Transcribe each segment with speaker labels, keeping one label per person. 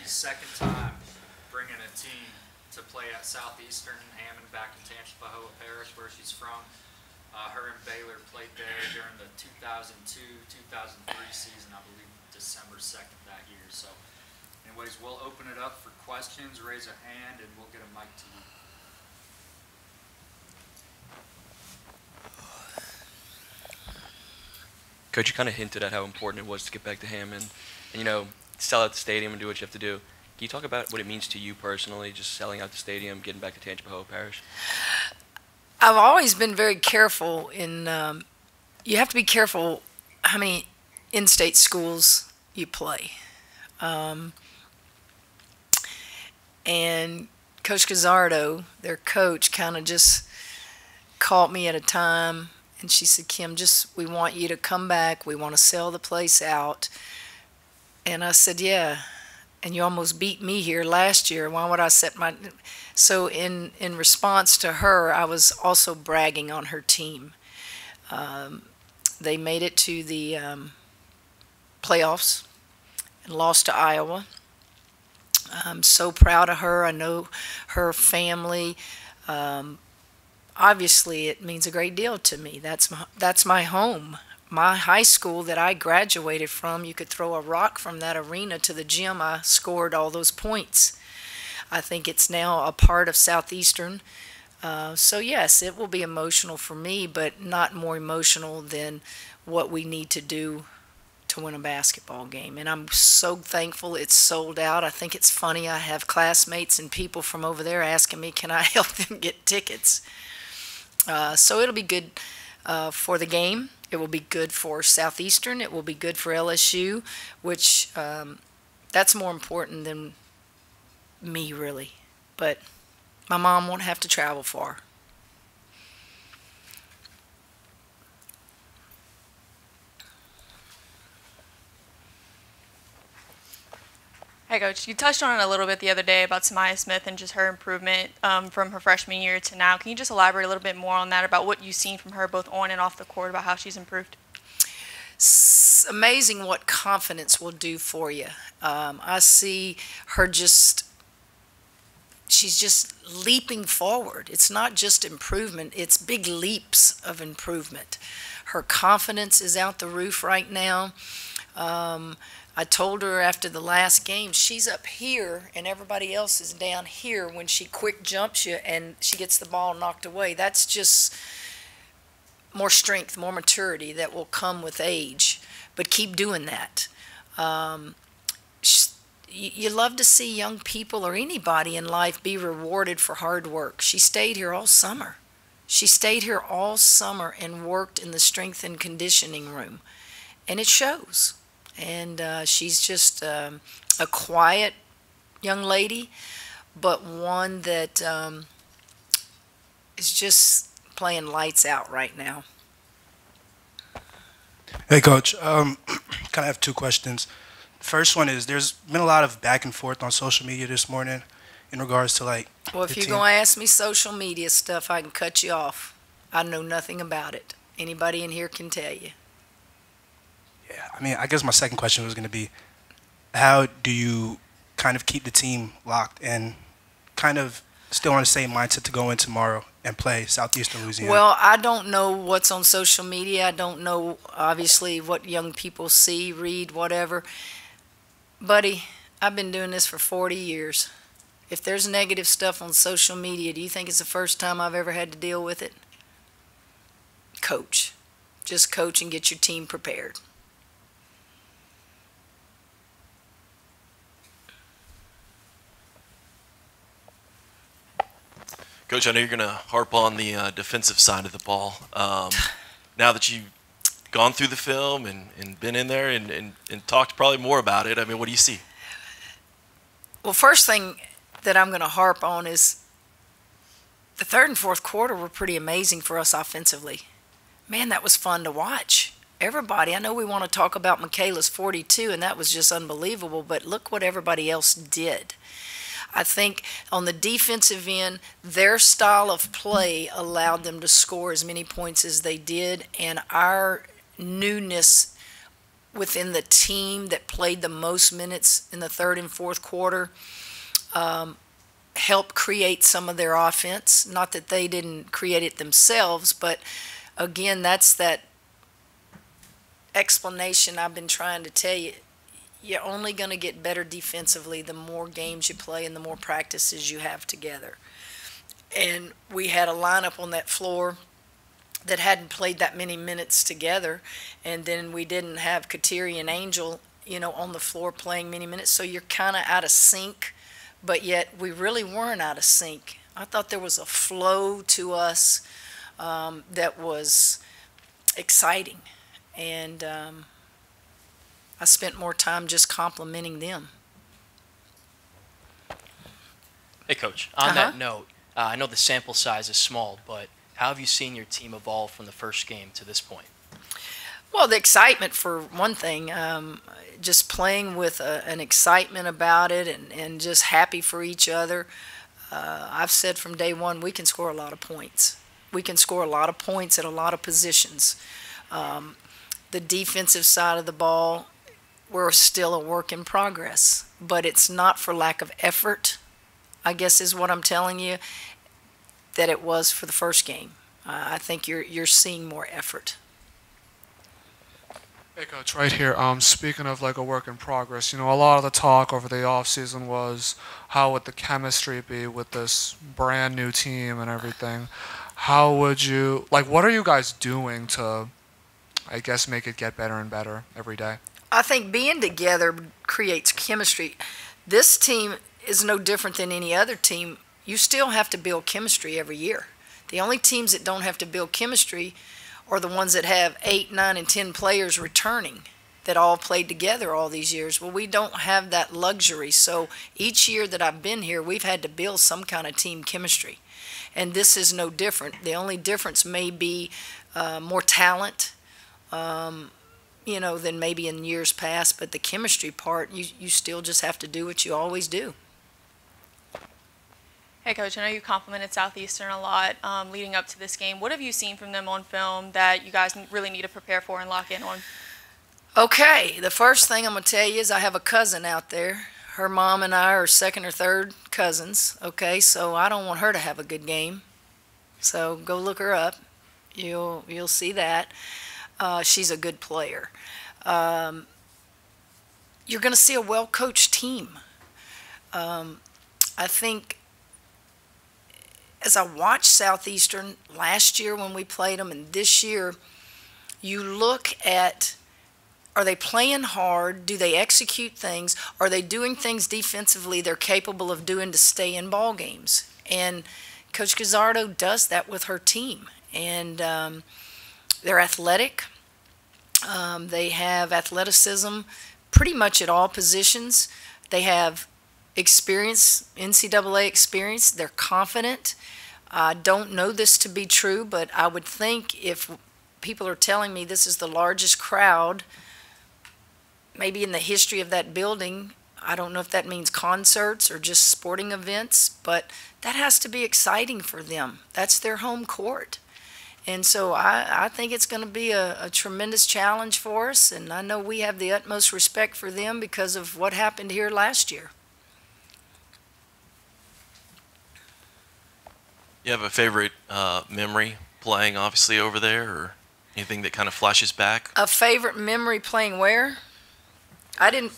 Speaker 1: Mulkey's second time bringing a team to play at Southeastern Hammond back in Tangipahoa Parish, where she's from. Her and Baylor played there during the 2002-2003 season, I believe December 2nd that year. So anyways, we'll open it up for questions. Raise a hand and we'll get a mic to you.
Speaker 2: Coach, you kind of hinted at how important it was to get back to Hammond and, sell out the stadium and do what you have to do. Can you talk about what it means to you personally, just selling out the stadium, getting back to Tangipahoa Parish?
Speaker 3: I've always been very careful in, you have to be careful how many in-state schools you play. And Coach Gazzardo, their coach, kind of just called me at a time, and she said, Kim, we want you to come back. We want to sell the place out. And I said, yeah. And you almost beat me here last year. Why would I set my... So in response to her, I was also bragging on her team. They made it to the playoffs and lost to Iowa. I'm so proud of her. I know her family. Obviously, it means a great deal to me. That's my home. My high school that I graduated from, you could throw a rock from that arena to the gym. I scored all those points. I think it's now a part of Southeastern. So yes, it will be emotional for me, but not more emotional than what we need to do to win a basketball game. And I'm so thankful it's sold out. I think it's funny. I have classmates and people from over there asking me, can I help them get tickets? So it'll be good for the game. It will be good for Southeastern. It will be good for LSU, which that's more important than me, really. But my mom won't have to travel far.
Speaker 4: Hey, Coach, you touched on it a little bit the other day about Somaya Smith and just her improvement from her freshman year to now. Can you just elaborate a little bit more on that, about what you've seen from her both on and off the court, about how she's improved?
Speaker 3: It's amazing what confidence will do for you. I see her she's just leaping forward. It's not just improvement, it's big leaps of improvement. Her confidence is out the roof right now. I told her after the last game, she's up here and everybody else is down here when she quick jumps you and she gets the ball knocked away. That's just more strength, more maturity that will come with age. But keep doing that. You love to see young people or anybody in life be rewarded for hard work. She stayed here all summer. She stayed here all summer and worked in the strength and conditioning room. And it shows. And she's just a quiet young lady, but one that is just playing lights out right now.
Speaker 5: Hey, Coach. Kind of have two questions. First one is, there's been a lot of back and forth on social media this morning in regards to, like,
Speaker 3: well, if you're going to ask me social media stuff, I can cut you off. I know nothing about it. Anybody in here can tell you.
Speaker 5: Yeah, I mean, I guess my second question was going to be, how do you kind of keep the team locked and kind of still on the same mindset to go in tomorrow and play Southeastern Louisiana?
Speaker 3: Well, I don't know what's on social media. I don't know, obviously, what young people see, read, whatever. Buddy, I've been doing this for 40 years. If there's negative stuff on social media, do you think it's the first time I've ever had to deal with it? Coach. Just coach and get your team prepared.
Speaker 6: Coach, I know you're going to harp on the defensive side of the ball. Now that you've gone through the film and been in there and talked probably more about it, I mean, what do you see?
Speaker 3: Well, first thing that I'm going to harp on is the third and fourth quarter were pretty amazing for us offensively. Man, that was fun to watch. Everybody, I know we want to talk about Michaela's 42, and that was just unbelievable, but look what everybody else did. I think on the defensive end, their style of play allowed them to score as many points as they did, and our newness within the team that played the most minutes in the third and fourth quarter helped create some of their offense. Not that they didn't create it themselves, but again, that's that explanation I've been trying to tell you. You're only going to get better defensively the more games you play and the more practices you have together. And we had a lineup on that floor that hadn't played that many minutes together, and then we didn't have Kateri and Angel, on the floor playing many minutes, so you're kind of out of sync, but yet we really weren't out of sync. I thought there was a flow to us that was exciting, and I spent more time just complimenting them.
Speaker 7: Hey, Coach. On that note, I know the sample size is small, but how have you seen your team evolve from the first game to this point?
Speaker 3: Well, the excitement for one thing, just playing with an excitement about it and just happy for each other. I've said from day one we can score a lot of points. We can score a lot of points at a lot of positions. The defensive side of the ball, we're still a work in progress, but it's not for lack of effort, I guess is what I'm telling you, that it was for the first game. I think you're seeing more effort.
Speaker 8: Hey, Coach, right here. Speaking of like a work in progress, a lot of the talk over the offseason was how would the chemistry be with this brand new team and everything. How would you, what are you guys doing to, I guess, make it get better and better every day?
Speaker 3: I think being together creates chemistry. This team is no different than any other team. You still have to build chemistry every year. The only teams that don't have to build chemistry are the ones that have 8, 9, and 10 players returning that all played together all these years. Well, we don't have that luxury. So each year that I've been here, we've had to build some kind of team chemistry. And this is no different. The only difference may be more talent, than maybe in years past. But the chemistry part, you still just have to do what you always do.
Speaker 4: Hey, Coach, I know you complimented Southeastern a lot leading up to this game. What have you seen from them on film that you guys really need to prepare for and lock in on?
Speaker 3: Okay, the first thing I'm going to tell you is I have a cousin out there. Her mom and I are second or third cousins, okay? So I don't want her to have a good game. So go look her up. You'll see that. She's a good player. You're going to see a well-coached team. I think as I watched Southeastern last year when we played them and this year, you look at, are they playing hard? Do they execute things? Are they doing things defensively they're capable of doing to stay in ball games? And Coach Gazzardo does that with her team. And they're athletic. They have athleticism pretty much at all positions. They have experience, NCAA experience. They're confident. I don't know this to be true, but I would think if people are telling me this is the largest crowd maybe in the history of that building, I don't know if that means concerts or just sporting events, but that has to be exciting for them. That's their home court. And so I think it's going to be a tremendous challenge for us, and I know we have the utmost respect for them because of what happened here last year.
Speaker 6: You have a favorite memory playing, obviously, over there, or anything that kind of flashes back?
Speaker 3: A favorite memory playing where? I didn't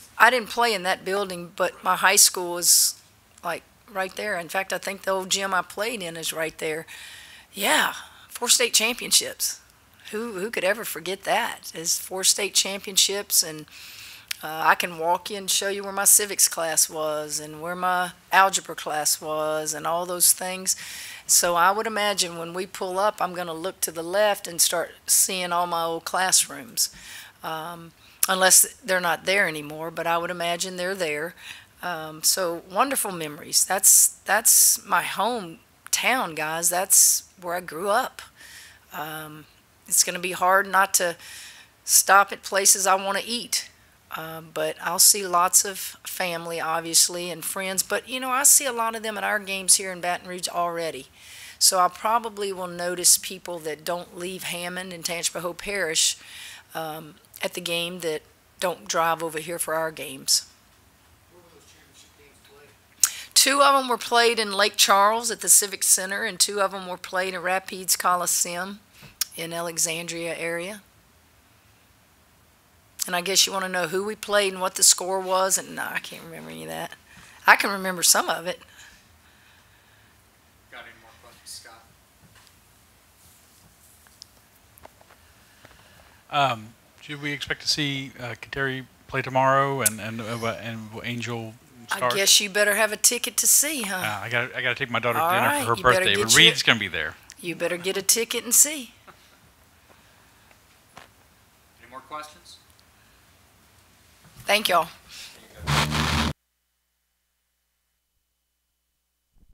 Speaker 3: play in that building, but my high school was like right there. In fact, I think the old gym I played in is right there. Yeah, 4 state championships. Who could ever forget that? It's 4 state championships, and I can walk you and show you where my civics class was and where my algebra class was and all those things. So I would imagine when we pull up, I'm going to look to the left and start seeing all my old classrooms. Unless they're not there anymore, but I would imagine they're there. So wonderful memories. That's my hometown, guys. That's where I grew up. It's going to be hard not to stop at places I want to eat. But I'll see lots of family, obviously, and friends. But, I see a lot of them at our games here in Baton Rouge already. So I probably will notice people that don't leave Hammond and Tangipahoa Parish at the game that don't drive over here for our games. Two of them were played in Lake Charles at the Civic Center, and two of them were played in Rapides Coliseum in Alexandria area. And I guess you want to know who we played and what the score was, and no, I can't remember any of that. I can remember some of it.
Speaker 1: Got any more questions, Scott?
Speaker 9: Should we expect to see Kateri play tomorrow and Angel start?
Speaker 3: I guess you better have a ticket to see, huh?
Speaker 9: I gotta take my daughter to
Speaker 3: All
Speaker 9: dinner
Speaker 3: right,
Speaker 9: for her
Speaker 3: you better
Speaker 9: birthday,
Speaker 3: get
Speaker 9: but Reed's gonna be there.
Speaker 3: You better get a ticket and see.
Speaker 1: Any more questions?
Speaker 3: Thank y'all.